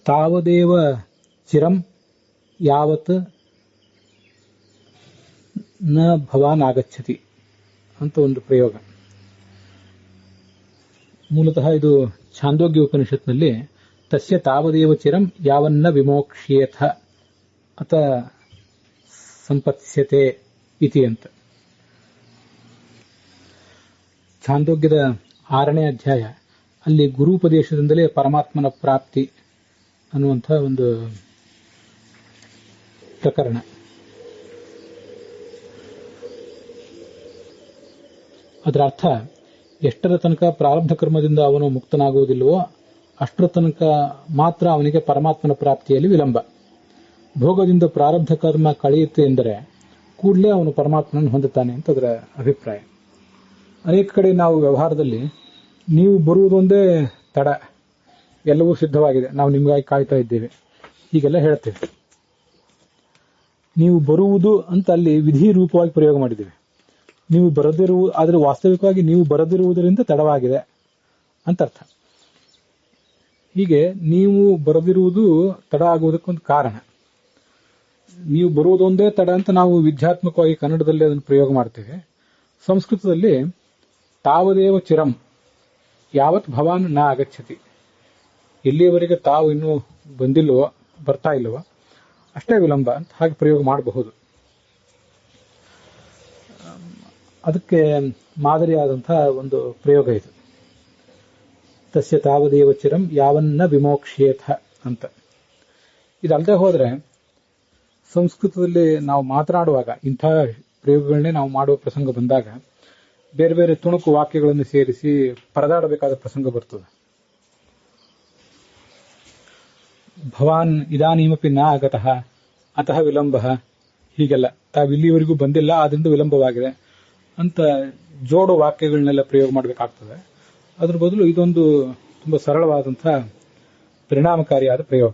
ತಾವದೇವ ಚಿರಂ ಯಾವತ್ ನ ಭವಾನ್ ಆಗಚ್ಚತಿ ಅಂತ ಒಂದು ಪ್ರಯೋಗ. ಮೂಲತಃ ಇದು ಛಾಂದೋಗ್ಯ ಉಪನಿಷತ್ನಲ್ಲಿ ತಸ್ಯ ತಾವದೇವ ಚಿರಂ ಯಾವನ್ನ ವಿಮೋಕ್ಷ್ಯೇಥ ಅತ ಸಂಪತ್ಸ್ಯತೆ ಇತಿ ಅಂತ. ಛಾಂದೋಗ್ಯದ 6ನೇ ಅಧ್ಯಾಯ, ಅಲ್ಲಿ ಗುರುಪದೇಶದಿಂದಲೇ ಪರಮಾತ್ಮನ ಪ್ರಾಪ್ತಿ ಅನ್ನುವಂಥ ಒಂದು ಪ್ರಕರಣ. ಅದರ ಅರ್ಥ, ಎಷ್ಟರ ತನಕ ಪ್ರಾರಬ್ಧ ಕರ್ಮದಿಂದ ಅವನು ಮುಕ್ತನಾಗುವುದಿಲ್ಲವೋ ಅಷ್ಟರ ತನಕ ಮಾತ್ರ ಅವನಿಗೆ ಪರಮಾತ್ಮನ ಪ್ರಾಪ್ತಿಯಲ್ಲಿ ವಿಳಂಬ. ಭೋಗದಿಂದ ಪ್ರಾರಬ್ಧ ಕರ್ಮ ಕಳೆಯುತ್ತೆ ಎಂದರೆ ಕೂಡಲೇ ಅವನು ಪರಮಾತ್ಮನನ್ನು ಹೊಂದುತ್ತಾನೆ ಅಂತ ಅದರ ಅಭಿಪ್ರಾಯ. ಅನೇಕ ಕಡೆ ನಾವು ವ್ಯವಹಾರದಲ್ಲಿ ನೀವು ಬರುವುದೊಂದೇ ತಡ, ಎಲ್ಲವೂ ಸಿದ್ಧವಾಗಿದೆ, ನಾವು ನಿಮಗಾಗಿ ಕಾಯ್ತಾ ಇದ್ದೇವೆ, ಹೀಗೆಲ್ಲ ಹೇಳ್ತೇವೆ. ನೀವು ಬರುವುದು ಅಂತ ಅಲ್ಲಿ ವಿಧಿ ರೂಪವಾಗಿ ಪ್ರಯೋಗ ಮಾಡಿದ್ದೇವೆ. ನೀವು ಆದರೆ ವಾಸ್ತವಿಕವಾಗಿ ನೀವು ಬರದಿರುವುದರಿಂದ ತಡವಾಗಿದೆ ಅಂತ ಅರ್ಥ. ಹೀಗೆ ನೀವು ಬರದಿರುವುದು ತಡ ಆಗುವುದಕ್ಕೊಂದು ಕಾರಣ. ನೀವು ಬರುವುದೊಂದೇ ತಡ ಅಂತ ನಾವು ವಿದ್ಯಾತ್ಮಕವಾಗಿ ಕನ್ನಡದಲ್ಲಿ ಅದನ್ನು ಪ್ರಯೋಗ ಮಾಡ್ತೇವೆ. ಸಂಸ್ಕೃತದಲ್ಲಿ ತಾವದೇವ ಚಿರಂ ಯಾವತ್ ಭವಾನ್ ನ ಆಗಚ್ಚತಿ, ಎಲ್ಲಿಯವರೆಗೆ ತಾವು ಇನ್ನೂ ಬಂದಿಲ್ವೋ, ಬರ್ತಾ ಇಲ್ವೋ ಅಷ್ಟೇ ವಿಳಂಬ ಅಂತ ಹಾಗೆ ಪ್ರಯೋಗ ಮಾಡಬಹುದು. ಅದಕ್ಕೆ ಮಾದರಿಯಾದಂತಹ ಒಂದು ಪ್ರಯೋಗ ಇದು, ತಸ್ಯ ತಾವದೇವ ಚಿರಂ ಯಾವನ್ನ ವಿಮೋಕ್ಷ್ಯೇಥ ಅಂತ. ಇದಲ್ಲದೆ ಹೋದ್ರೆ ಸಂಸ್ಕೃತದಲ್ಲಿ ನಾವು ಮಾತನಾಡುವಾಗ ಇಂಥ ಪ್ರಯೋಗಗಳನ್ನೇ ನಾವು ಮಾಡುವ ಪ್ರಸಂಗ ಬಂದಾಗ ಬೇರೆ ಬೇರೆ ತುಣುಕು ವಾಕ್ಯಗಳನ್ನು ಸೇರಿಸಿ ಪರದಾಡಬೇಕಾದ ಪ್ರಸಂಗ ಬರ್ತದೆ. ಭವಾನ್ ಇದಾನೀಮಪಿ ನ ಆಗತಃ ಅತಃ ವಿಳಂಬ, ಹೀಗೆಲ್ಲ ತಾವಿಲ್ಲಿವರೆಗೂ ಬಂದಿಲ್ಲ ಆದ್ರಿಂದ ವಿಳಂಬವಾಗಿದೆ ಅಂತ ಜೋಡು ವಾಕ್ಯಗಳನ್ನೆಲ್ಲ ಪ್ರಯೋಗ ಮಾಡಬೇಕಾಗ್ತದೆ. ಅದ್ರ ಬದಲು ಇದೊಂದು ತುಂಬಾ ಸರಳವಾದಂತಹ ಪರಿಣಾಮಕಾರಿಯಾದ ಪ್ರಯೋಗ.